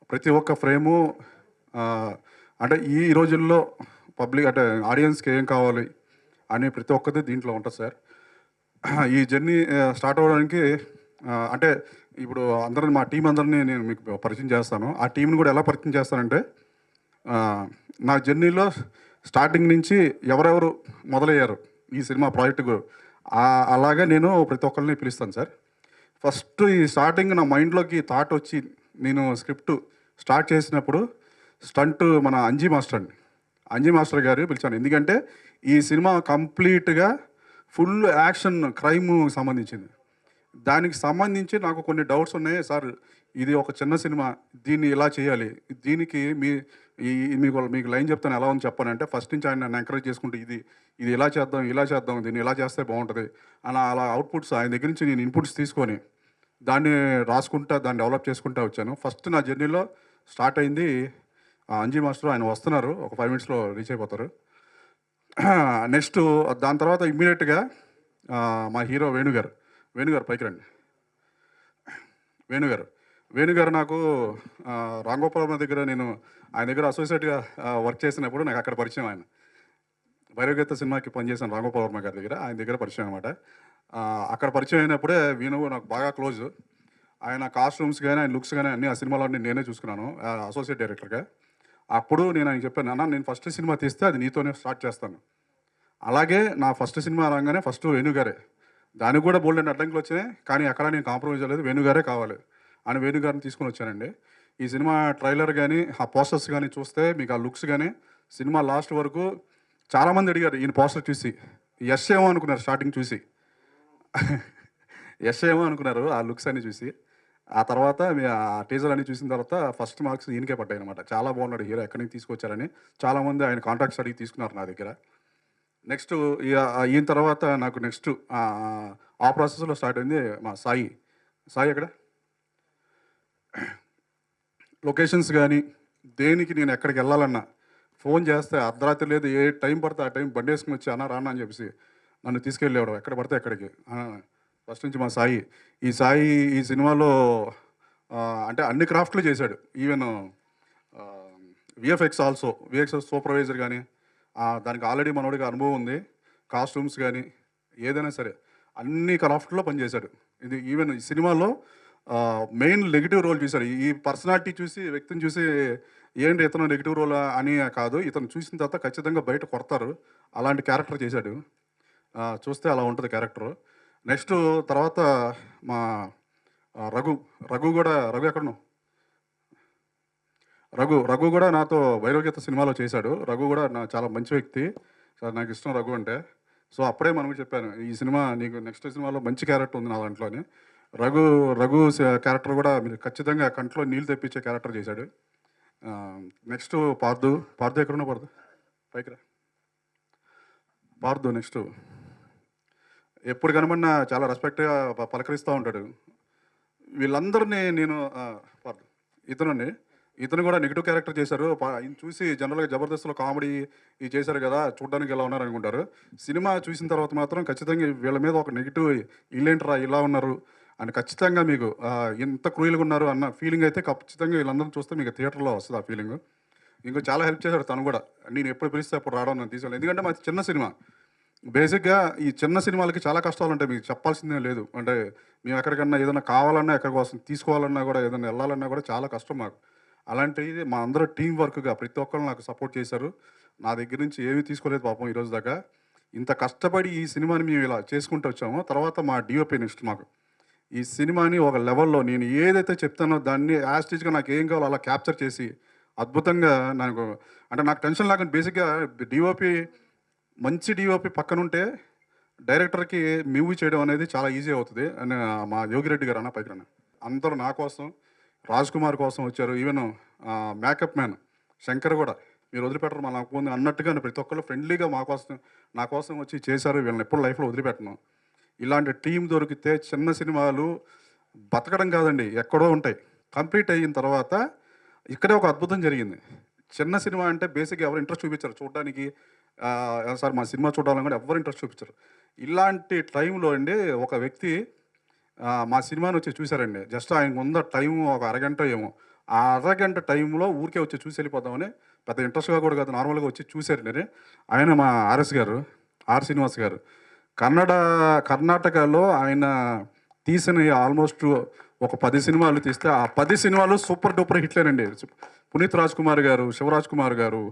ప్రతి ఒక్క ఫ్రేము అంటే ఈ రోజుల్లో పబ్లిక్ అంటే ఆడియన్స్‌కి ఏం కావాలి అని ప్రతి ఒక్కటి దీంట్లో ఉంటది సార్. ఈ జర్నీ స్టార్ట్ అవ్వడానికి అంటే ఇప్పుడు అందరిని మా టీమ్ అందరిని నేను మీకు పరిచయం చేస్తాను. ఆ టీమ్‌ని కూడా ఎలా పరిచయం చేస్తానంటే నా జర్నీలో స్టార్టింగ్ నుంచి ఎవరెవరు మొదలయ్యారు ఈ సినిమా ప్రాజెక్ట్‌కు అలాగా నేను ప్రతి ఒక్కరిని పిలుస్తాను సార్. ఫస్ట్ ఈ స్టార్టింగ్ నా మైండ్‌లోకి థాట్ వచ్చి నేను స్క్రిప్ట్ స్టార్ట్ చేసినప్పుడు స్టంట్ మన అంజీ మాస్టర్ అండి. అంజీ మాస్టర్ గారు పిలిచాను. ఎందుకంటే ఈ సినిమా కంప్లీట్‌గా ఫుల్ యాక్షన్ క్రైమ్ సంబంధించింది. దానికి సంబంధించి నాకు కొన్ని డౌట్స్ ఉన్నాయి. సార్ ఇది ఒక చిన్న సినిమా. దీన్ని ఇలా చేయాలి. దీనికి మీకు లైన్ చెప్తాను ఎలా ఉందో చెప్పనంటే ఫస్ట్ నుంచి ఆయన నన్ను ఎంకరేజ్ చేసుకుంటూ ఇది ఇలా చేద్దాం, ఇలా చేద్దాం, దీన్ని ఇలా చేస్తే బాగుంటది. అలా అవుట్‌పుట్స్ ఆయన దగ్గర నుంచి నేను ఇన్‌పుట్స్ తీసుకొని దాన్ని రాసుకుంటా, దాన్ని డెవలప్ చేసుకుంటా వచ్చాను. ఫస్ట్ నా జర్నీలో స్టార్ట్ అయింది అంజీ మాస్టర్. ఆయన వస్తున్నారు. ఒక 5 మినిట్స్‌లో రీచ్ అయిపోతారు. నెక్స్ట్ దాని తర్వాత ఇమ్మీడియేట్‌గా మా హీరో వేణుగారు. వేణుగారు పైకి రండి. వేణుగారు నాకు రాంగోపాల్ దగ్గర నేను ఆయన దగ్గర అసోసియేట్‌గా వర్క్ చేసినప్పుడు నాకు అక్కడ పరిచయం ఆయన. భైరవగీత సినిమాకి పనిచేశాను రాంగోపాల్ వర్మ గారి దగ్గర. ఆయన దగ్గర పరిచయం అనమాట. అక్కడ పరిచయం అయినప్పుడే వేణువు నాకు బాగా క్లోజ్. ఆయన కాస్ట్యూమ్స్ గానీ, ఆయన లుక్స్ గానీ అన్నీ ఆ సినిమాలో నేనే చూసుకున్నాను అసోసియేట్ డైరెక్టర్‌గా. అప్పుడు నేను ఆయనకి చెప్పాను, "అన్న నేను ఫస్ట్ సినిమా తీస్తే అది నీతోనే స్టార్ట్ చేస్తాను." అలాగే నా ఫస్ట్ సినిమా రాగానే ఫస్ట్ వేణుగారే. దానికి కూడా బోలెడన్ని అడ్డంకులు వచ్చినాయి. కానీ ఎక్కడ నేను కాంప్రమైజ్ అవ్వలేదు. వేణుగారే కావాలి అని వేణుగారిని తీసుకొని వచ్చానండి. ఈ సినిమా ట్రైలర్ గానీ, ఆ పోస్టర్స్ గానీ చూస్తే మీకు ఆ లుక్స్ గానీ సినిమా లాస్ట్ వరకు చాలామంది అడిగారు ఈయన పోస్టర్ చూసి. యష్ ఏమో అనుకున్నారు స్టార్టింగ్ చూసి. యష్ ఏమో అనుకున్నారు ఆ లుక్స్ అన్నీ చూసి. ఆ తర్వాత ఆ టీజర్ అన్నీ చూసిన తర్వాత ఫస్ట్ మార్క్స్ ఈయనకే పడ్డాయనమాట. చాలా బాగున్నాడు హీరో, ఎక్కడి నుంచి తీసుకొచ్చారని. చాలామంది ఆయన కాంటాక్ట్స్ అడిగి తీసుకున్నారు నా దగ్గర. నెక్స్ట్ ఈయన తర్వాత నాకు నెక్స్ట్ ఆ ప్రాసెస్‌లో స్టార్ట్ అయింది మా సాయి. సాయి ఎక్కడ? లొకేషన్స్ గానీ, దేనికి నేను ఎక్కడికెళ్ళాలన్నా ఫోన్ చేస్తే అర్ధరాత్రి లేదు, ఏ టైం పడితే ఆ టైం బండేసుకొని వచ్చి అన్న రానా అని చెప్పేసి నన్ను తీసుకెళ్ళేవాడు ఎక్కడ పడితే అక్కడికి. ఫస్ట్ నుంచి మా సాయి. ఈ సాయి ఈ సినిమాలో అంటే అన్ని క్రాఫ్ట్‌లు చేశాడు. Even VFX also. VFX supervisor గానీ, దానికి ఆల్రెడీ మనోడికి అనుభవం ఉంది. కాస్ట్యూమ్స్ గానీ, ఏదైనా సరే అన్ని క్రాఫ్ట్‌లో పనిచేశాడు. ఇది ఈవెన్ ఈ సినిమాలో మెయిన్ నెగెటివ్ రోల్ చూశాడు. ఈ పర్సనాలిటీ చూసి, వ్యక్తిని చూసి ఏంటి ఇతను నెగెటివ్ రోల్ అని కాదు. ఇతను చూసిన తర్వాత ఖచ్చితంగా బయట కొడతారు. అలాంటి క్యారెక్టర్ చేశాడు. చూస్తే అలా ఉంటది క్యారెక్టరు. నెక్స్ట్ తర్వాత మా రఘు కూడా రఘు ఎక్కడున్నావు? రఘు కూడా నాతో భైరవగీత సినిమాలో చేశాడు. రఘు కూడా చాలా మంచి వ్యక్తి. సార్ నాకు ఇష్టం రఘు అంటే. సో అప్పుడే మనకు చెప్పాను, ఈ సినిమా నీకు నెక్స్ట్ సినిమాలో మంచి క్యారెక్టర్ ఉంది నా దాంట్లో అని. రఘు క్యారెక్టర్ కూడా మీరు ఖచ్చితంగా కంట్లో నీళ్ళు తెప్పించే క్యారెక్టర్ చేశాడు. నెక్స్ట్ పార్థు ఎక్కడున్నావు? పైకి రా. పార్థు నెక్స్ట్ ఎప్పుడు కనబడినా చాలా రెస్పెక్ట్‌గా పలకరిస్తూ ఉంటాడు. వీళ్ళందరినీ నేను పార్థు ఇతను కూడా నెగిటివ్ క్యారెక్టర్ చేశారు. ఈయన చూసి జనరల్‌గా జబర్దస్త్‌లో కామెడీ చేశారు కదా, చూడడానికి ఎలా ఉన్నారు అనుకుంటారు. సినిమా చూసిన తర్వాత మాత్రం ఖచ్చితంగా వీళ్ళ మీద ఒక నెగిటివ్ ఈళ్ళేంట్రా ఇలా ఉన్నారు అని ఖచ్చితంగా మీకు ఇంత క్రూయల్‌గా ఉన్నారు అన్న ఫీలింగ్ అయితే ఖచ్చితంగా వీళ్ళందరిని చూస్తే మీకు థియేటర్‌లో వస్తది ఆ ఫీలింగు. ఇంకో చాలా హెల్ప్ చేశాడు తను కూడా. నేను ఎప్పుడు పిలిస్తే అప్పుడు రావడం, నన్ను తీసుకెళ్ళి. ఎందుకంటే మాది చిన్న సినిమా. బేసిక్‌గా ఈ చిన్న సినిమాలకి చాలా కష్టాలుంటాయి. మీకు చెప్పాల్సిందేం లేదు. అంటే మేము ఎక్కడికన్నా ఏదైనా కావాలన్నా, ఎక్కడి కోసం తీసుకోవాలన్నా కూడా, ఏదైనా వెళ్ళాలన్నా కూడా చాలా కష్టం మాకు. అలాంటిది మా అందరూ టీమ్ వర్క్‌గా ప్రతి ఒక్కళ్ళు నాకు సపోర్ట్ చేశారు. నా దగ్గర నుంచి ఏమీ తీసుకోలేదు పాపం ఈరోజు దాకా. ఇంత కష్టపడి ఈ సినిమాని మేము ఇలా చేసుకుంటూ వచ్చామో, తర్వాత మా డీఓపీ నెక్స్ట్ మాకు. ఈ సినిమాని ఒక లెవెల్‌లో నేను ఏదైతే చెప్తానో దాన్ని యాజ్ ఇట్ ఈజ్‌గా నాకు ఏం కావాలో అలా క్యాప్చర్ చేసి అద్భుతంగా నాకు టెన్షన్ లేకుండా బేసిక్‌గా మంచి డీఓపీ పక్కనుంటే డైరెక్టర్‌కి మూవీ చేయడం అనేది చాలా ఈజీ అవుతది అని మా యోగిరెడ్డి గారు అన్న పైకి రండి. అందరూ నా కోసం, రాజ్ కుమార్ కోసం వచ్చారు. ఈవెన్ మేకప్ మ్యాన్ శంకర్ కూడా మీరు వదిలిపెట్టరు మా నాకు ఉంది అన్నట్టుగానే ప్రతి ఒక్కళ్ళు ఫ్రెండ్లీగా నా కోసం వచ్చి చేశారు. వీళ్ళని ఎప్పుడు లైఫ్‌లో వదిలిపెట్టను. ఇలాంటి టీం దొరికితే చిన్న సినిమాలు బతకడం కాదండి, ఎక్కడో ఉంటాయి. కంప్లీట్ అయిన తర్వాత ఇక్కడే ఒక అద్భుతం జరిగింది. చిన్న సినిమా అంటే బేసిక్‌గా ఎవరు ఇంట్రెస్ట్ చూపించరు చూడడానికి. సార్ మా సినిమా చూడాలని కూడా ఎవ్వరు ఇంట్రెస్ట్ చూపించరు. ఇలాంటి టైంలో అండి ఒక వ్యక్తి మా సినిమాని వచ్చి చూశారండి. జస్ట్ ఆయనకు ఉన్న టైం ఒక అరగంట ఏమో. ఆ అరగంట టైంలో ఊరికే వచ్చి చూసి వెళ్ళిపోదామని పెద్ద ఇంట్రెస్ట్‌గా కూడా కాదు, నార్మల్‌గా వచ్చి చూసారు నేను. ఆయన మా ఆర్ఎస్ గారు, ఆర్. శ్రీనివాస్ గారు. కన్నడ కర్ణాటకలో ఆయన తీసినయి ఆల్మోస్ట్ ఒక 10 సినిమాలు తీస్తే, ఆ 10 సినిమాలు సూపర్ డూపర్ హిట్లేనండి. పునీత్ రాజ్ కుమార్ గారు, శివరాజ్ కుమార్ గారు,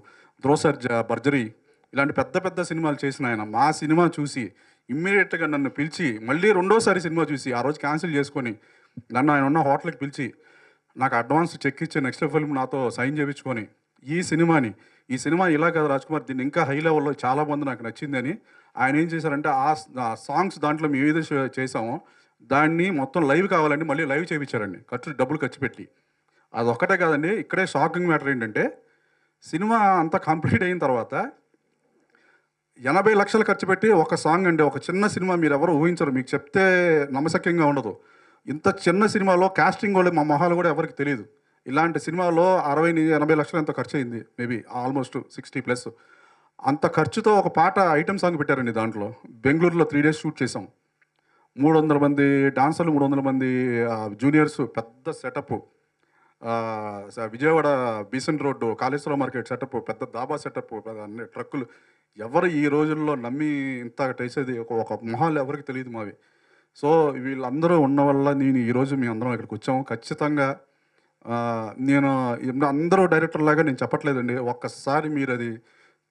ధ్రువ సర్జా, బర్జరీ ఇలాంటి పెద్ద పెద్ద సినిమాలు చేసిన ఆయన మా సినిమా చూసి ఇమ్మీడియేట్‌గా నన్ను పిలిచి, మళ్ళీ రెండోసారి సినిమా చూసి, ఆ రోజు క్యాన్సిల్ చేసుకొని, నన్ను ఆయన ఉన్న హోటల్‌కి పిలిచి, నాకు అడ్వాన్స్ చెక్ ఇచ్చి నెక్స్ట్ ఫిల్మ్ నాతో సైన్ చేపించుకొని, ఈ సినిమాని, ఈ సినిమా ఇలా కాదు రాజ్‌కుమార్, దీన్ని ఇంకా హై లెవెల్‌లో చాలా మంది నాకు నచ్చిందని ఆయన ఏం చేశారంటే, ఆ సాంగ్స్ దాంట్లో మేము ఏదైతే చేసామో దాన్ని మొత్తం లైవ్ కావాలండి మళ్ళీ లైవ్ చేయించారండి. డబ్బులు ఖర్చు పెట్టి. అదొక్కటే కాదండి, ఇక్కడే షాకింగ్ మ్యాటర్ ఏంటంటే, సినిమా అంతా కంప్లీట్ అయిన తర్వాత 80,00,000 ఖర్చు పెట్టి ఒక సాంగ్ అండి. ఒక చిన్న సినిమా మీరెవరు ఊహించరు. మీకు చెప్తే నమ్మశక్యంగా ఉండదు. ఇంత చిన్న సినిమాలో కాస్టింగ్ వోళ్ళు మా మొహాలు గూడా ఎవరికీ తెలీదు. ఇలాంటి సినిమాలో 60,000-80,00,000 ఎంతో ఖర్చయింది. Maybe almost 60+. అంత ఖర్చుతో ఒక పాట ఐటెమ్ సాంగ్ పెట్టారండి దాంట్లో. బెంగుళూరులో 3 డేస్ షూట్ చేసాం. 300 మంది డాన్సర్లు, 300 మంది జూనియర్స్, పెద్ద setup. Vijayawada Besant road, Kaleshwaram market setup, పెద్ద దాబా సెటప్పు, అన్ని ట్రక్కులు. ఎవరు ఈ రోజుల్లో నమ్మి ఇంత టేసేది ఒక మొహాలు ఎవరికీ తెలీదు మావి. సో, వీళ్ళందరూ ఉన్న వల్ల నేను ఈరోజు మీ అందరం ఇక్కడికొచ్చాము. ఖచ్చితంగా నేను అందరూ డైరెక్టర్‌లాగా నేను చెప్పట్లేదండి. ఒక్కసారి మీరది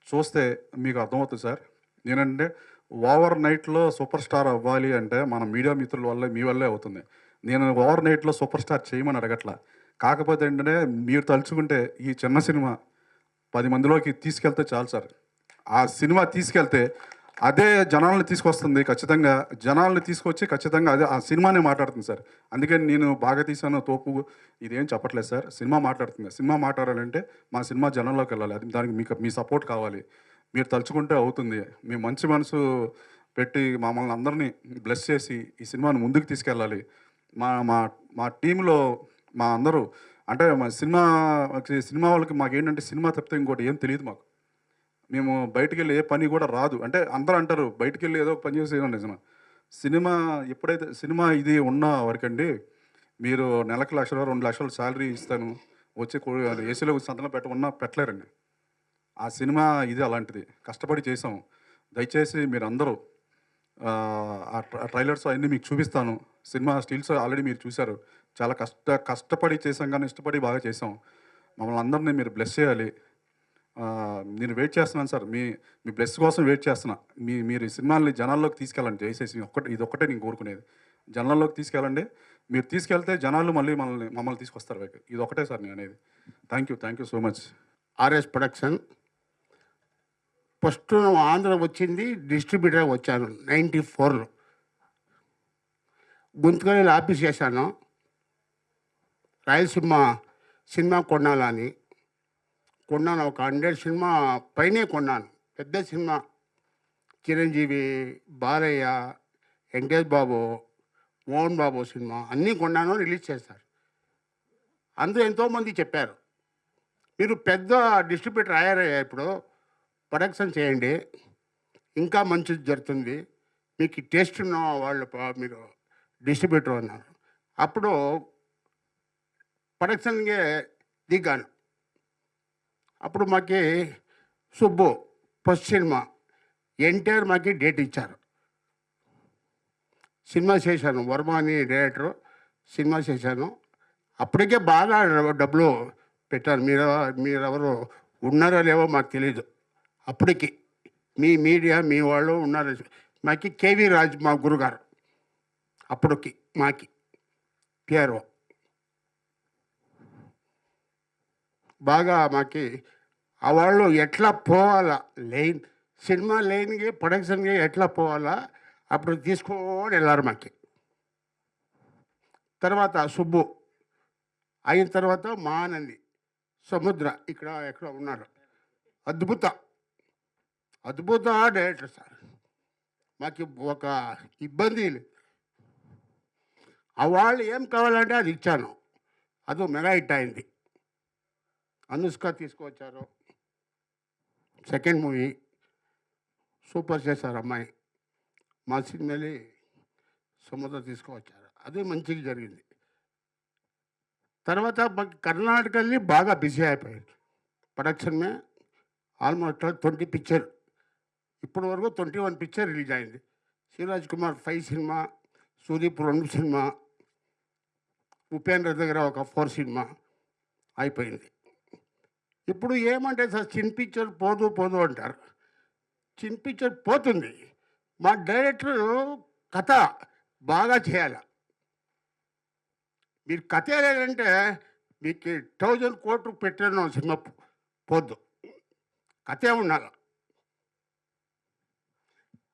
చూస్తే మీకు అర్థమవుతుంది సార్. నేనంటే ఓవర్ నైట్‌లో సూపర్ స్టార్ అవ్వాలి అంటే మన మీడియా మిత్రుల వల్లే, మీ వల్లే అవుతుంది. నేను ఓవర్ నైట్‌లో సూపర్ స్టార్ చేయమని అడగట్లా. కాకపోతే ఏంటంటే మీరు తలుచుకుంటే ఈ చిన్న సినిమా 10 మందిలోకి తీసుకెళ్తే చాలు సార్. ఆ సినిమా తీసుకెళ్తే అదే జనాల్ని తీసుకొస్తుంది ఖచ్చితంగా. జనాల్ని తీసుకొచ్చి ఖచ్చితంగా అదే ఆ సినిమానే మాట్లాడుతుంది సార్. అందుకని నేను బాగా తీశాను, తోపు ఇదేం చెప్పట్లేదు సార్. సినిమా మాట్లాడుతుంది. సినిమా మాట్లాడాలంటే మా సినిమా జనంలోకెళ్ళాలి. అది దానికి మీ సపోర్ట్ కావాలి. మీరు తలుచుకుంటే అవుతుంది. మీ మంచి మనసు పెట్టి మమ్మల్ని అందరిని బ్లెస్ చేసి ఈ సినిమాని ముందుకు తీసుకెళ్ళాలి. మా మా మా టీమ్‌లో మా అందరూ అంటే సినిమా వాళ్ళకి మాకేంటంటే సినిమా తప్పితే ఇంకోటి ఏం తెలీదు మాకు. మేము బయటికెళ్ళి ఏ పని కూడా రాదు. అంటే అందరూ అంటారు బయటికెళ్ళి ఏదో ఒక పని చేసేయడం నిజమే. సినిమా ఎప్పుడైతే సినిమా ఇది ఉన్న వరకండి, మీరు నెలకు 1,00,000, 2,00,000 సాలరీ ఇస్తాను. వచ్చి ఏసీలో సంతకం పెట్టమన్నా పెట్టలేరండి. ఆ సినిమా ఇది అలాంటిది. కష్టపడి చేసాం. దయచేసి మీరందరూ ఆ ట్రైలర్స్ అయన్నీ మీకు చూపిస్తాను. సినిమా స్టిల్స్ ఆల్రెడీ మీరు చూసారు. చాలా కష్టపడి చేసాం గానీ, ఇష్టపడి బాగా చేసాం. మమ్మల్ని అందరిని మీరు బ్లెస్ చేయాలి. నేను వెయిట్ చేస్తున్నాను సార్. మీ మీ బ్లెస్ కోసం వెయిట్ చేస్తున్నా. మీరు ఈ సినిమాని జనాల్లోకి తీసుకెళ్ళండి దయచేసి. ఇదొక్కటే నేను కోరుకునేది. జనాల్లోకి తీసుకెళ్ళండి. మీరు తీసుకెళ్తే జనాలు మళ్ళీ మమ్మల్ని తీసుకొస్తారు వైపు. ఇదొక్కటే సార్ నేననేది. Thank you so much. RS production. First Andhra వచ్చింది డిస్ట్రిబ్యూటర్గా వచ్చాను 94లో. గుంతకల్లిలో ఆఫీస్ చేశాను. రాయలసీమ సినిమా కొనాలని కొన్నాను. ఒక 100 సినిమా పైనే కొన్నాను. పెద్ద సినిమా చిరంజీవి, బాలయ్య, వెంకటేష్ బాబు, మోహన్ బాబు సినిమా అన్నీ కొన్నాను. రిలీజ్ చేశారు. అందరూ ఎంతోమంది చెప్పారు, మీరు పెద్ద డిస్ట్రిబ్యూటర్ అయ్యారయ్యా, ఇప్పుడు ప్రొడక్షన్ చేయండి, ఇంకా మంచిది జరుగుతుంది, మీకు టేస్ట్ ఉన్న వాళ్ళు మీరు డిస్ట్రిబ్యూటర్ అన్నారు. అప్పుడు ప్రొడక్షన్ಗೆ దిగాను. అప్పుడు మాకి సుబ్బు ఫస్ట్ సినిమా ఎన్టీఆర్ మాకి డేట్ ఇచ్చారు. సినిమా చేశాను. వర్మ అని డైరెక్టరు. సినిమా చేశాను. అప్పటికే బాగా డబ్బులు పెట్టాను. మీరెవరు ఉన్నారో లేవో మాకు తెలీదు. అప్పటికి మీ మీడియా మీ వాళ్ళు ఉన్నారు. మాకి కేవీ రాజ్ మా గురుగారు అప్పటికి మాకి పిఆర్ఓ బాగా మాకి ఆ వాళ్ళు ఎట్లా పోవాలా లైన్, సినిమా లైన్కి ప్రొడక్షన్కి ఎట్లా పోవాలా అప్పుడు తీసుకొని వెళ్ళారు మాకి. తర్వాత సుబ్బు అయిన తర్వాత మానంది సముద్ర ఇక్కడ ఎక్కడ ఉన్నారు. అద్భుత డైరెక్టర్ సార్. మాకు ఒక ఇబ్బంది లేదు. ఆ వాళ్ళు ఏం కావాలంటే అది ఇచ్చాను. అదో మెగా హిట్ అయింది. అనుష్క తీసుకువచ్చారు. సెకండ్ మూవీ సూపర్ చేశారు అమ్మాయి. మా సినిమాని సముద్ర తీసుకువచ్చారు. అదే మంచిగా జరిగింది. తర్వాత మాకు కర్ణాటకల్ని బాగా బిజీ అయిపోయారు. ప్రొడక్షన్ में ఆల్మోస్ట్ 20 పిక్చర్ ఇప్పటి వరకు 21 పిక్చర్ రిలీజ్ అయింది. శివరాజ్ కుమార్ 5 సినిమా, సుదీప్ 2 సినిమా, ఉపేంద్ర దగ్గర ఒక 4 సినిమా అయిపోయింది. ఇప్పుడు ఏమంటే సార్ చిన్న పిక్చర్ పోదు పోదు అంటారు. చిన్న పిక్చర్ పోతుంది. మా డైరెక్టర్ కథ బాగా చేయాలి. మీరు కథ లేదంటే మీకు 1000 కోట్లు పెట్టిన సినిమా పోద్దు. కథే ఉండాలి.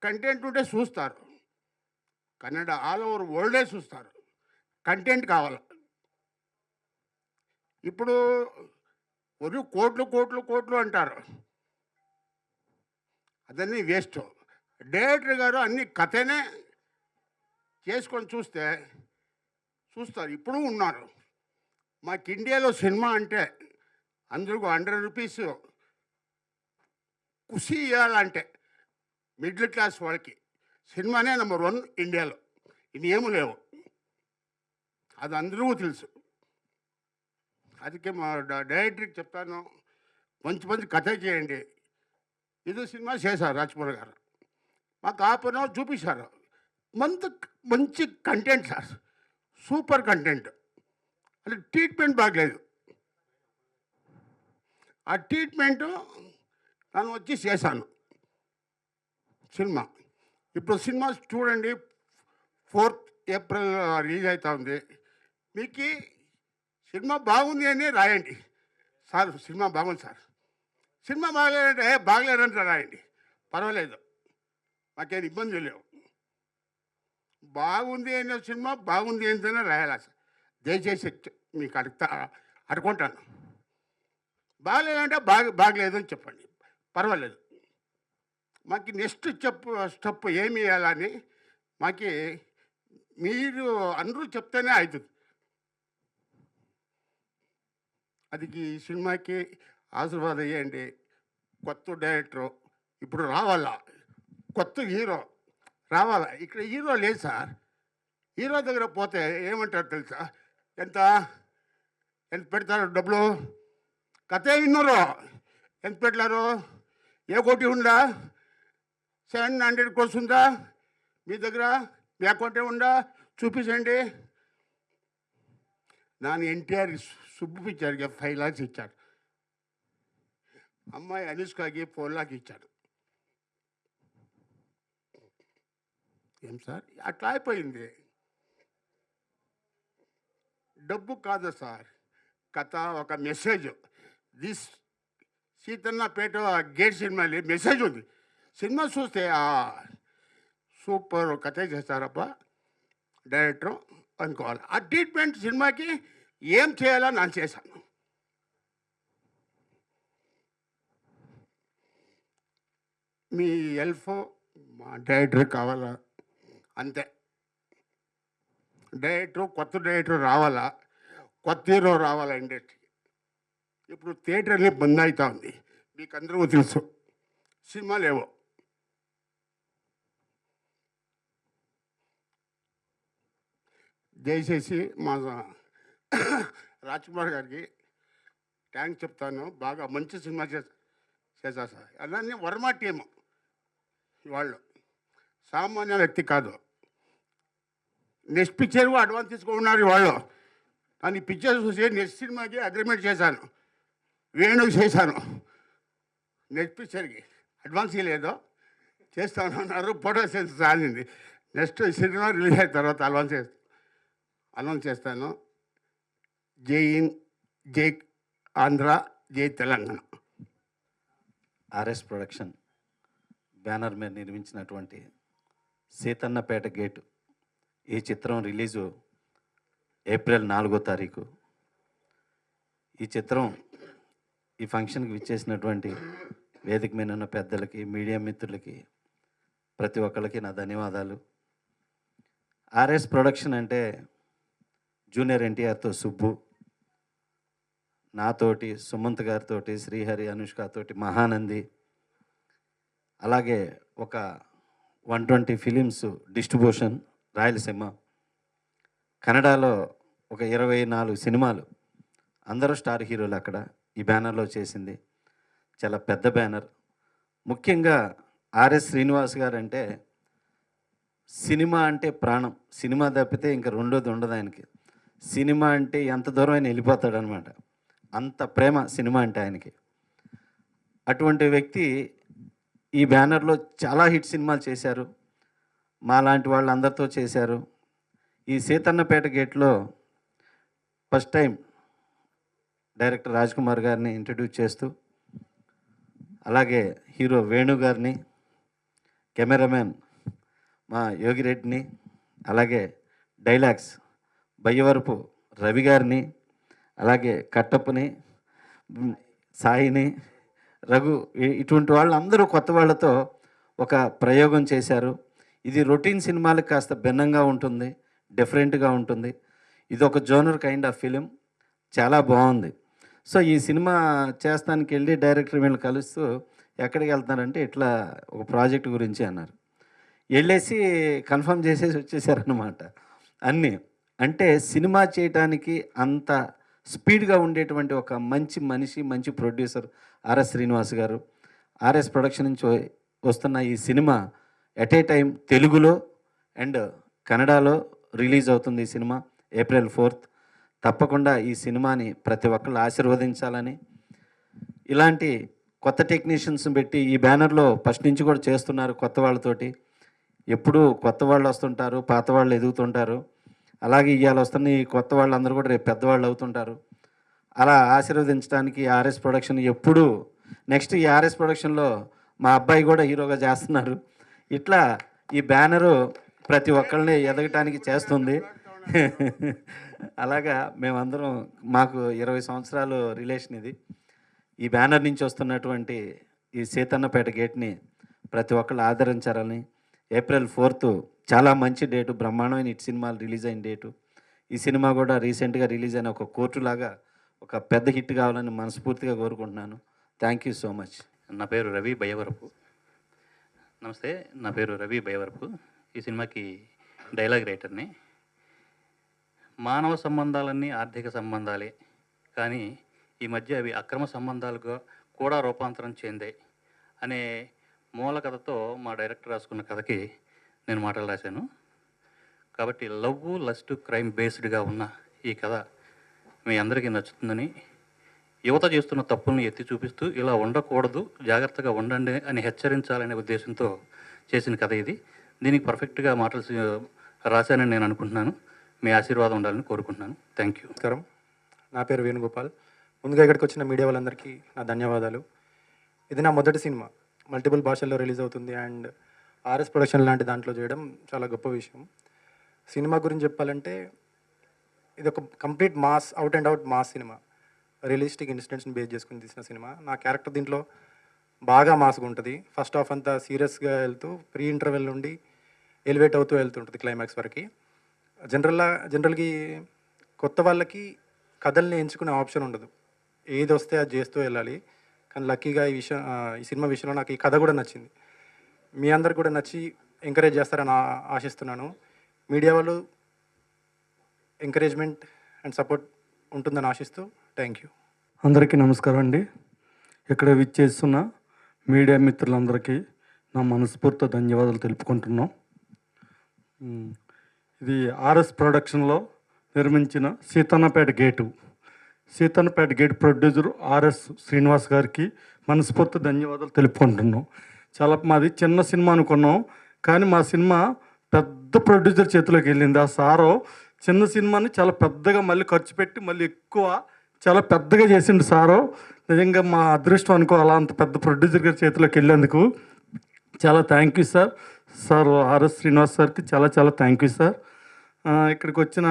కంటెంట్ ఉంటే చూస్తారు. కన్నడ ఆల్ ఓవర్ వరల్డే చూస్తారు. కంటెంట్ కావాలి. ఇప్పుడు ఒక కోట్లు కోట్లు కోట్లు అంటారు. అదన్నీ వేస్ట్. డైరెక్టర్ గారు అన్ని కథనే చేసుకొని చూస్తారు. ఇప్పుడు ఉన్నారు. మాకు ఇండియాలో సినిమా అంటే అందరికీ 100 రూపీస్ ఖుషి ఇవ్వాలంటే మిడిల్ క్లాస్ వాళ్ళకి సినిమానే నెంబర్ 1 ఇండియాలో. ఇది ఏమీ లేవు. అది అందరికీ తెలుసు. అందుకే మా డైరెక్టర్కి చెప్తాను, మంచి కథ చేయండి. ఇది సినిమా చేశారు రాజ్కుమార్ గారు. మాకు ఆపనో చూపించారు. మంచి కంటెంట్ సార్, సూపర్ కంటెంట్. అంటే ట్రీట్మెంట్ బాగలేదు. ఆ ట్రీట్మెంటు నేను వచ్చి చేశాను సినిమా. ఇప్పుడు సినిమా చూడండి, 4th ఏప్రిల్ రిలీజ్ అవుతా ఉంది. మీకు సినిమా బాగుంది అని రాయండి. సార్ సినిమా బాగుంది సార్, సినిమా బాగలేదంటే బాగలేదంటే రాయండి, పర్వాలేదు, మాకేం ఇబ్బంది లేవు. బాగుంది అనే సినిమా బాగుంది అంటేనే రాయాలి సార్. దయచేసి మీకు అడుకుంటాను. బాగలేదంటే బాగలేదు అని చెప్పండి, పర్వాలేదు. మాకు నెక్స్ట్ స్టెప్ ఏమి వేయాలని మాకు మీరు అందరూ చెప్తేనే అవుతుంది. అది ఈ సినిమాకి ఆశీర్వాదం చేయండి. కొత్త డైరెక్టరు ఇప్పుడు రావాలా, కొత్త హీరో రావాలా. ఇక్కడ హీరో లేదు సార్. హీరో దగ్గర పోతే ఏమంటారు తెలుసా, ఎంత పెడతారు డబ్బులు, కథ విన్నారు, ఎంత పెట్టారు, ఏ కోటి ఉందా, 700 crores ఉందా మీ దగ్గర, మీ అకౌంటే ఉందా చూపించండి. ನಾನು NTR సుబ్బు పిక్చర్కి 5 lakhs ఇచ్చాడు. అమ్మాయి అనుష్కకి 4 lakhs ఇచ్చాడు. ఏం సార్ అట్లా అయిపోయింది. డబ్బు కాదు సార్, కథ ఒక మెసేజ్. దిస్ సీతన్నపేట గేట్ సినిమాలో మెసేజ్ ఉంది. సినిమా చూస్తే సూపర్ కథ చేస్తారబ్బా డైరెక్టర్ అనుకోవాలి. ఆ ట్రీట్మెంట్ సినిమాకి ఏం చేయాలో నేను చేశాను. మీ హెల్ప్ మా డైరెక్టర్ కావాలా అంతే. కొత్త డైరెక్టర్ రావాలా, కొత్త హీరో రావాలా ఇండస్ట్రీ. ఇప్పుడు థియేటర్ని బంద్ అవుతా ఉంది, మీకు అందరూ తెలుసు. సినిమా లేవు. దయచేసి మా రాజ్కుమార్ గారికి థ్యాంక్స్ చెప్తాను. బాగా మంచి సినిమా చేశారు సార్. అలానే వర్మ టీము వాళ్ళు సామాన్య వ్యక్తి కాదు. నెక్స్ట్ పిక్చర్ అడ్వాన్స్ తీసుకున్నారు వాళ్ళు. కానీ పిక్చర్ చూసి నెక్స్ట్ సినిమాకి అగ్రిమెంట్ చేశాను, వేణుకి చేశాను. నెక్స్ట్ పిక్చర్కి అడ్వాన్స్ ఇవ్వలేదు, చేస్తాను అన్నారు. ఫోటో సెన్స్ రాలింది. నెక్స్ట్ సినిమా రిలీజ్ అయిన తర్వాత అనౌన్స్ చేస్తాను. జై హింద్, జై ఆంధ్ర, జై తెలంగాణ. ఆర్ఎస్ ప్రొడక్షన్ బ్యానర్ మీద నిర్మించినటువంటి సీతన్నపేట గేటు ఈ చిత్రం రిలీజు ఏప్రిల్ 4వ తారీఖు. ఈ చిత్రం ఈ ఫంక్షన్కి విచ్చేసినటువంటి వేదిక మీద ఉన్న పెద్దలకి, మీడియా మిత్రులకి, ప్రతి ఒక్కరికి నా ధన్యవాదాలు. ఆర్ఎస్ ప్రొడక్షన్ అంటే జూనియర్ ఎన్టీఆర్తో సుబ్బు, నాతోటి, సుమంత్ గారితో, శ్రీహరి, అనుష్కతోటి మహానంది, అలాగే ఒక 120 ఫిలిమ్స్ డిస్ట్రిబ్యూషన్ రాయలసీమ, కన్నడలో ఒక 24 సినిమాలు అందరూ స్టార్ హీరోలు అక్కడ ఈ బ్యానర్లో చేసింది. చాలా పెద్ద బ్యానర్. ముఖ్యంగా ఆర్ఎస్ శ్రీనివాస్ గారు అంటే సినిమా అంటే ప్రాణం. సినిమా తప్పితే ఇంకా రెండోది ఉండదు ఆయనకి. సినిమా అంటే ఎంత దూరం ఆయన వెళ్ళిపోతాడు అనమాట. అంత ప్రేమ సినిమా అంటే ఆయనకి. అటువంటి వ్యక్తి ఈ బ్యానర్లో చాలా హిట్ సినిమాలు చేశారు. మా లాంటి వాళ్ళందరితో చేశారు. ఈ సీతన్నపేట గేట్లో first time director Raj Kumar గారిని ఇంట్రడ్యూస్ చేస్తూ, అలాగే హీరో వేణు గారిని, కెమెరామెన్ మా యోగిరెడ్డిని, అలాగే డైలాగ్స్ బయ్యవరపు రవి గారిని, అలాగే కట్టప్పని, సాయిని, రఘు, ఇటువంటి వాళ్ళందరూ కొత్త వాళ్ళతో ఒక ప్రయోగం చేశారు. ఇది రొటీన్ సినిమాలకు కాస్త భిన్నంగా ఉంటుంది, డిఫరెంట్గా ఉంటుంది. ఇది ఒక జోనర్ కైండ్ ఆఫ్ ఫిలిం. చాలా బాగుంది. సో ఈ సినిమా చేస్తానికి వెళ్ళి డైరెక్టర్ వీళ్ళు కలుస్తూ ఎక్కడికి వెళ్తున్నారంటే ఇట్లా ఒక ప్రాజెక్ట్ గురించి అన్నారు. వెళ్ళేసి కన్ఫర్మ్ చేసేసి వచ్చేసారనమాట అన్నీ. అంటే సినిమా చేయడానికి అంత స్పీడ్గా ఉండేటువంటి ఒక మంచి మనిషి, మంచి ప్రొడ్యూసర్ ఆర్ఎస్ శ్రీనివాస్ గారు. ఆర్ఎస్ ప్రొడక్షన్ నుంచి వస్తున్న ఈ సినిమా ఎట్ ఏ టైం తెలుగులో అండ్ కన్నడలో రిలీజ్ అవుతుంది. ఈ సినిమా April 4th. తప్పకుండా ఈ సినిమాని ప్రతి ఒక్కళ్ళు ఆశీర్వదించాలని, ఇలాంటి కొత్త టెక్నీషియన్స్ పెట్టి ఈ బ్యానర్లో ఫస్ట్ నుంచి కూడా చేస్తున్నారు కొత్త వాళ్ళతోటి. ఎప్పుడూ కొత్త వాళ్ళు వస్తుంటారు, పాత వాళ్ళు ఎదుగుతుంటారు. అలాగే ఇవాళ వస్తున్న ఈ కొత్త వాళ్ళందరూ కూడా రేపు పెద్దవాళ్ళు అవుతుంటారు. అలా ఆశీర్వదించడానికి ఆర్ఎస్ ప్రొడక్షన్ ఎప్పుడూ నెక్స్ట్ ఈ ఆర్ఎస్ ప్రొడక్షన్లో మా అబ్బాయి కూడా హీరోగా చేస్తున్నారు. ఇట్లా ఈ బ్యానరు ప్రతి ఒక్కరిని ఎదగటానికి చేస్తుంది. అలాగా మేమందరం, మాకు 20 సంవత్సరాలు రిలేషన్ ఇది. ఈ బ్యానర్ నుంచి వస్తున్నటువంటి ఈ సీతన్నపేట గేట్ని ప్రతి ఒక్కళ్ళు ఆదరించాలని. April 4th చాలా మంచి డేటు, బ్రహ్మాండమైన హిట్ సినిమాలు రిలీజ్ అయిన డేటు. ఈ సినిమా కూడా రీసెంట్గా రిలీజ్ అయిన ఒక కోర్టులాగా ఒక పెద్ద హిట్ కావాలని మనస్ఫూర్తిగా కోరుకుంటున్నాను. Thank you so much. నా పేరు రవి బయ్యవరపు. నమస్తే, నా పేరు రవి బయ్యవరపు. ఈ సినిమాకి డైలాగ్ రైటర్ని. మానవ సంబంధాలన్నీ ఆర్థిక సంబంధాలే, కానీ ఈ మధ్య అవి అక్రమ సంబంధాలుగా కూడా రూపాంతరం చెందాయి అనే మూల కథతో మా డైరెక్టర్ రాసుకున్న కథకి నేను మాటలు రాశాను. కాబట్టి లవ్, లస్ట్, క్రైమ్ బేస్డ్గా ఉన్న ఈ కథ మీ అందరికీ నచ్చుతుందని, యువత చేస్తున్న తప్పులను ఎత్తి చూపిస్తూ ఇలా ఉండకూడదు, జాగ్రత్తగా ఉండండి అని హెచ్చరించాలనే ఉద్దేశంతో చేసిన కథ ఇది. దీనికి పర్ఫెక్ట్గా మాటలు రాశానని నేను అనుకుంటున్నాను. మీ ఆశీర్వాదం ఉండాలని కోరుకుంటున్నాను. Thank you. నమస్కారం, నా పేరు వేణుగోపాల్. ముందుగా ఇక్కడికి వచ్చిన మీడియా వాళ్ళందరికీ నా ధన్యవాదాలు. ఇది నా మొదటి సినిమా, మల్టిపుల్ భాషల్లో రిలీజ్ అవుతుంది అండ్ ఆర్ఎస్ ప్రొడక్షన్ లాంటి దాంట్లో చేయడం చాలా గొప్ప విషయం. సినిమా గురించి చెప్పాలంటే ఇది ఒక complete mass, out and out mass cinema. Realistic ఇన్సిడెంట్స్ని బేస్ చేసుకుని తీసిన సినిమా. నా క్యారెక్టర్ దీంట్లో బాగా మాస్గా ఉంటుంది. ఫస్ట్ హాఫ్ అంతా సీరియస్గా వెళ్తూ ప్రీ ఇంటర్వెల్ నుండి ఎలివేట్ అవుతూ వెళ్తుంటుంది క్లైమాక్స్ వరకు. జనరల్గా కొత్త వాళ్ళకి కథల్ని ఎంచుకునే ఆప్షన్ ఉండదు, ఏది వస్తే అది చేస్తూ వెళ్ళాలి. కానీ లక్కీగా ఈ సినిమా విషయంలో నాకు ఈ కథ కూడా నచ్చింది. మీ అందరికి కూడా నచ్చి ఎంకరేజ్ చేస్తారని ఆశిస్తున్నాను. మీడియా వాళ్ళు ఎంకరేజ్మెంట్ అండ్ సపోర్ట్ ఉంటుందని ఆశిస్తూ థ్యాంక్ యూ. అందరికీ నమస్కారం అండి. ఇక్కడ విచ్చేస్తున్న మీడియా మిత్రులందరికీ నా మనస్ఫూర్తి ధన్యవాదాలు తెలుపుకుంటున్నాం. ఇది ఆర్ఎస్ ప్రొడక్షన్లో నిర్మించిన Seethannapeta gate producer RS Srinivas గారికి మనస్ఫూర్తి ధన్యవాదాలు తెలుపుకుంటున్నాం. చాలా మాది చిన్న సినిమా అనుకున్నాం, కానీ మా సినిమా పెద్ద ప్రొడ్యూసర్ చేతిలోకి వెళ్ళింది. ఆ సారో చిన్న సినిమాని చాలా పెద్దగా మళ్ళీ ఖర్చు పెట్టి మళ్ళీ ఎక్కువ చాలా పెద్దగా చేసిండు సారో. నిజంగా మా అదృష్టం అనుకోవాలా, అంత పెద్ద ప్రొడ్యూసర్ గారి చేతిలోకి వెళ్ళేందుకు. చాలా thank you sir RS Srinivas సార్కి చాలా చాలా థ్యాంక్ యూ సార్. ఇక్కడికి వచ్చిన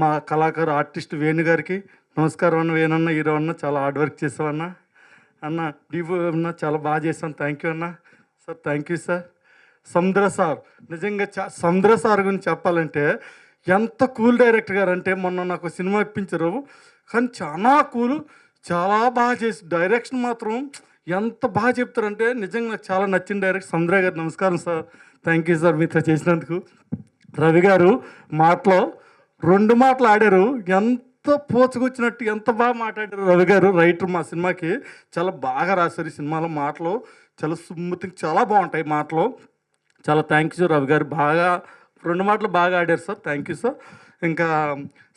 మా కళాకారు ఆర్టిస్ట్ వేణు గారికి నమస్కారం అన్న. వేణన్న, హీరో అన్న, చాలా హార్డ్ వర్క్ చేసావన్న. అన్న డివో అన్న, చాలా బాగా చేసాను. థ్యాంక్ యూ అన్న. Sir thank you sir. సముద్ర సార్, నిజంగా సముద్ర సార్ గురించి చెప్పాలంటే ఎంత కూల్ డైరెక్టర్ గారు అంటే, మొన్న నాకు సినిమా ఇప్పించారు, కానీ చాలా కూల్, చాలా బాగా చేసి డైరెక్షన్ మాత్రం ఎంత బాగా చెప్తారంటే నిజంగా నాకు చాలా నచ్చిన డైరెక్టర్ సముద్ర గారు. నమస్కారం సార్, థ్యాంక్ యూ సార్ మీతో చేసినందుకు. రవి గారు మాటలో 2 మాటలు ఆడారు, ఎంత పోచుకొచ్చినట్టు ఎంత బాగా మాట్లాడారు రవి గారు. రైటర్ మా సినిమాకి చాలా బాగా రాశారు. ఈ సినిమాలో మాటలు చాలా స్మూతింగ్, చాలా బాగుంటాయి మాటలు. చాలా థ్యాంక్ యూ రవి గారు. బాగా 2 మాటలు బాగా ఆడారు సార్. Thank you sir. ఇంకా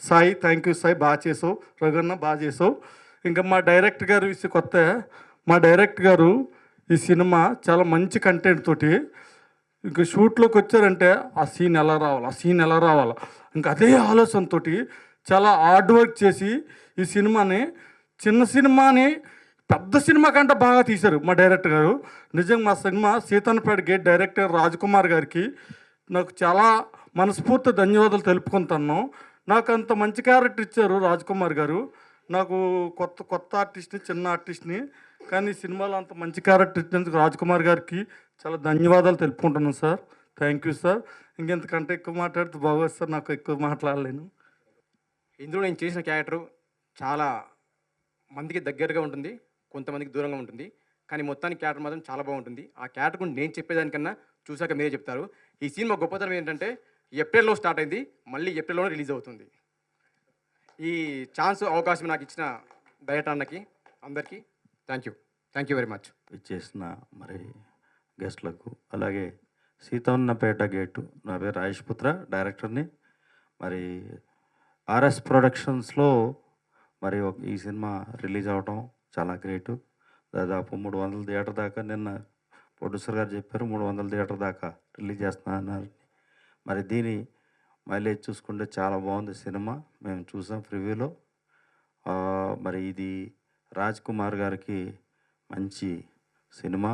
సాయి, థ్యాంక్ యూ సాయి, బాగా చేసావు. రఘున్న బాగా చేసావు. ఇంకా మా డైరెక్టర్ గారు కొత్త మా డైరెక్టర్ గారు ఈ సినిమా చాలా మంచి కంటెంట్ తోటి ఇంకా షూట్లోకి వచ్చారంటే ఆ సీన్ ఎలా రావాలా ఇంకా అదే ఆలోచనతో చాలా హార్డ్ వర్క్ చేసి ఈ సినిమాని చిన్న సినిమాని పెద్ద సినిమా కంటే బాగా తీశారు మా డైరెక్టర్ గారు. నిజంగా మా cinema Seethannapeta gate director Raj Kumar గారికి నాకు చాలా మనస్ఫూర్తి ధన్యవాదాలు తెలుపుకుంటున్నాను. నాకు అంత మంచి క్యారెక్టర్ ఇచ్చారు రాజ్ కుమార్ గారు. నాకు కొత్త ఆర్టిస్ట్ని, చిన్న ఆర్టిస్ట్ని, కానీ ఈ సినిమాలో అంత మంచి క్యారెక్టర్ ఇచ్చినందుకు రాజ్ కుమార్ గారికి చాలా ధన్యవాదాలు తెలుపుకుంటున్నాను సార్. Thank you sir. ఇంకెంతకంటే ఎక్కువ మాట్లాడితే బాగోదు సార్, నాకు ఎక్కువ మాట్లాడలేను. ఇందులో నేను చేసిన క్యారెక్టర్ చాలా మందికి దగ్గరగా ఉంటుంది, కొంతమందికి దూరంగా ఉంటుంది. కానీ మొత్తానికి క్యారెక్టర్ మాత్రం చాలా బాగుంటుంది. ఆ క్యారెక్టర్ గురించి నేను చెప్పేదానికన్నా చూశాక మీరే చెప్తారు. ఈ సినిమా గొప్పతనం ఏంటంటే ఏప్రిల్లో స్టార్ట్ అయింది, మళ్ళీ ఏప్రిల్లోనే రిలీజ్ అవుతుంది. ఈ అవకాశం నాకు ఇచ్చిన డైరెక్టర్ అన్నకి అందరికీ థ్యాంక్ యూ వెరీ మచ్. ఇచ్చేసిన మరి గెస్ట్లకు, అలాగే సీతన్నపేట గేటు, నా పేరు రాజేష్ పుత్ర, డైరెక్టర్ని. మరి ఆర్ఎస్ ప్రొడక్షన్స్లో మరి ఈ సినిమా రిలీజ్ అవడం చాలా గ్రేటు. దాదాపు 300 థియేటర్ దాకా నిన్న ప్రొడ్యూసర్ గారు చెప్పారు, 300 థియేటర్ దాకా రిలీజ్ చేస్తున్నా అన్నారు. మరి దీని మైలేజ్ చూసుకుంటే చాలా బాగుంది సినిమా. మేము చూసాం ప్రివ్యూలో. మరి ఇది రాజ్ కుమార్ గారికి మంచి సినిమా.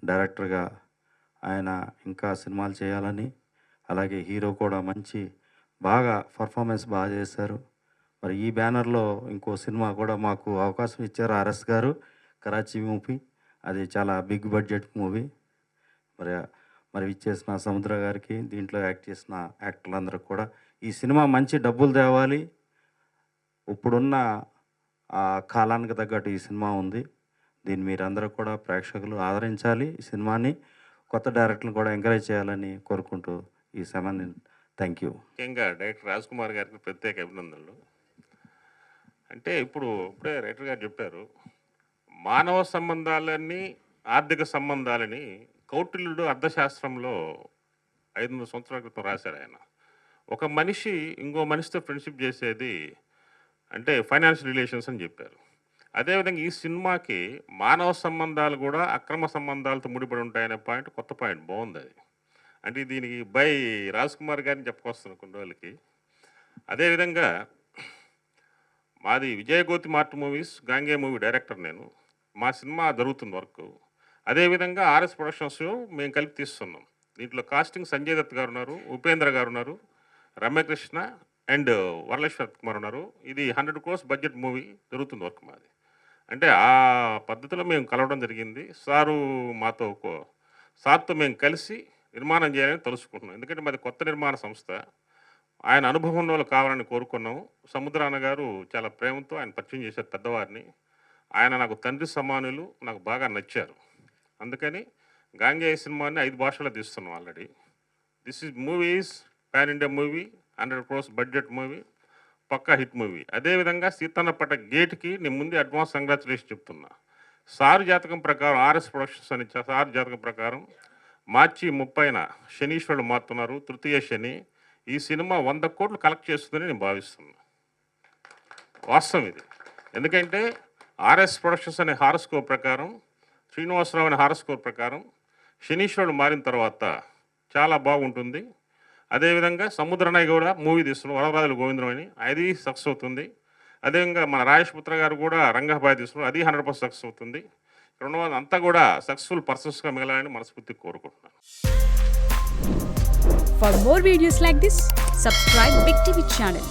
డైరెక్టర్గా ఆయన ఇంకా సినిమాలు చేయాలని, అలాగే హీరో కూడా బాగా పర్ఫార్మెన్స్ బాగా చేశారు. మరి ఈ బ్యానర్లో ఇంకో సినిమా కూడా మాకు అవకాశం ఇచ్చారు ఆర్ఎస్ గారు, కరాచీ మూవీ. అది చాలా బిగ్ బడ్జెట్ మూవీ. మరి ఇచ్చేసిన సముద్ర గారికి, దీంట్లో యాక్ట్ చేసిన యాక్టర్లందరికీ కూడా ఈ సినిమా మంచి డబ్బులు తేవాలి. ఇప్పుడున్న ఆ కాలానికి తగ్గట్టు ఈ సినిమా ఉంది. దీన్ని మీరందరూ కూడా ప్రేక్షకులు ఆదరించాలి. ఈ సినిమాని కొత్త డైరెక్టర్లు కూడా ఎంకరేజ్ చేయాలని కోరుకుంటూ ఈ సమయాన్ని థ్యాంక్ యూ. ముఖ్యంగా డైరెక్టర్ రాజ్ కుమార్ గారికి ప్రత్యేక అభినందనలు. అంటే ఇప్పుడే రైటర్ గారు చెప్పారు, మానవ సంబంధాలని, ఆర్థిక సంబంధాలని కౌటిల్యుడు అర్థశాస్త్రంలో 500 సంవత్సరాల క్రితం రాశారు ఆయన. ఒక మనిషి ఇంకో మనిషితో ఫ్రెండ్షిప్ చేసేది అంటే ఫైనాన్షియల్ రిలేషన్స్ అని చెప్పారు. అదేవిధంగా ఈ సినిమాకి మానవ సంబంధాలు కూడా అక్రమ సంబంధాలతో ముడిపడి ఉంటాయనే పాయింట్, కొత్త పాయింట్ బాగుంది అది. అంటే దీనికి బై రాజ్ కుమార్ గారిని చెప్పుకొస్తున్నాను కొన్ని రోజులకి. అదేవిధంగా మాది విజయగోతి మార్ట్ మూవీస్, గాంగే మూవీ డైరెక్టర్ నేను. మా సినిమా జరుగుతుంది వర్క్. అదేవిధంగా ఆర్ఎస్ ప్రొడక్షన్స్ మేము కలిపి తీస్తున్నాం. దీంట్లో కాస్టింగ్ సంజయ్ దత్ గారు ఉన్నారు, ఉపేంద్ర గారు ఉన్నారు, రమ్యకృష్ణ అండ్ వరలక్ష్మి కుమార్ ఉన్నారు. ఇది 100 crores బడ్జెట్ మూవీ జరుగుతుంది వర్క్ మాది. అంటే ఆ పద్ధతిలో మేము కలవడం జరిగింది. సార్తో మేము కలిసి నిర్మాణం చేయాలని తలుచుకుంటున్నాం. ఎందుకంటే మాది కొత్త నిర్మాణ సంస్థ. ఆయన అనుభవంలో కావాలని కోరుకున్నాము. సముద్రాన గారు చాలా ప్రేమతో ఆయన పరిచయం చేశారు పెద్దవారిని. ఆయన నాకు తండ్రి సమానులు, నాకు బాగా నచ్చారు. అందుకని గాంగే సినిమాని 5 భాషల్లో తీస్తున్నాం already. This is movies pan India movie, 100 crores budget movie, పక్కా హిట్ మూవీ. అదేవిధంగా సీతన్నపేట గేట్కి నేను ముందే అడ్వాన్స్ కంగ్రాచులేషన్ చెప్తున్నా. సారు జాతకం ప్రకారం, ఆర్ఎస్ ప్రొడక్షన్స్ అని సారు జాతకం ప్రకారం మార్చి 30న శనీశ్వరుడు మారుతున్నారు, తృతీయ శని. ఈ సినిమా 100 కోట్లు కలెక్ట్ చేస్తుందని నేను భావిస్తున్నా. వాస్తవం ఇది. ఎందుకంటే ఆర్ఎస్ ప్రొడక్షన్స్ అనే హారస్కోప్ ప్రకారం, శ్రీనివాసరావు అనే హారస్కోప్ ప్రకారం శనీశ్వరుడు మారిన తర్వాత చాలా బాగుంటుంది. అదేవిధంగా సముద్రనాయ్ కూడా మూవీ తీస్తున్నారు, వరదరాజుల గోవిందరావు అని, అది సక్సెస్ అవుతుంది. అదేవిధంగా మన రాజేష్ పుత్ర గారు కూడా రంగబాయ్ తీస్తున్నారు, అది 100% సక్సెస్ అవుతుంది. ఇక్కడ అంతా కూడా సక్సెస్ఫుల్ పర్సన్స్గా మిగలాలని మనస్ఫూర్తిగా కోరుకుంటున్నాను. For more videos like this, subscribe Big TV channel.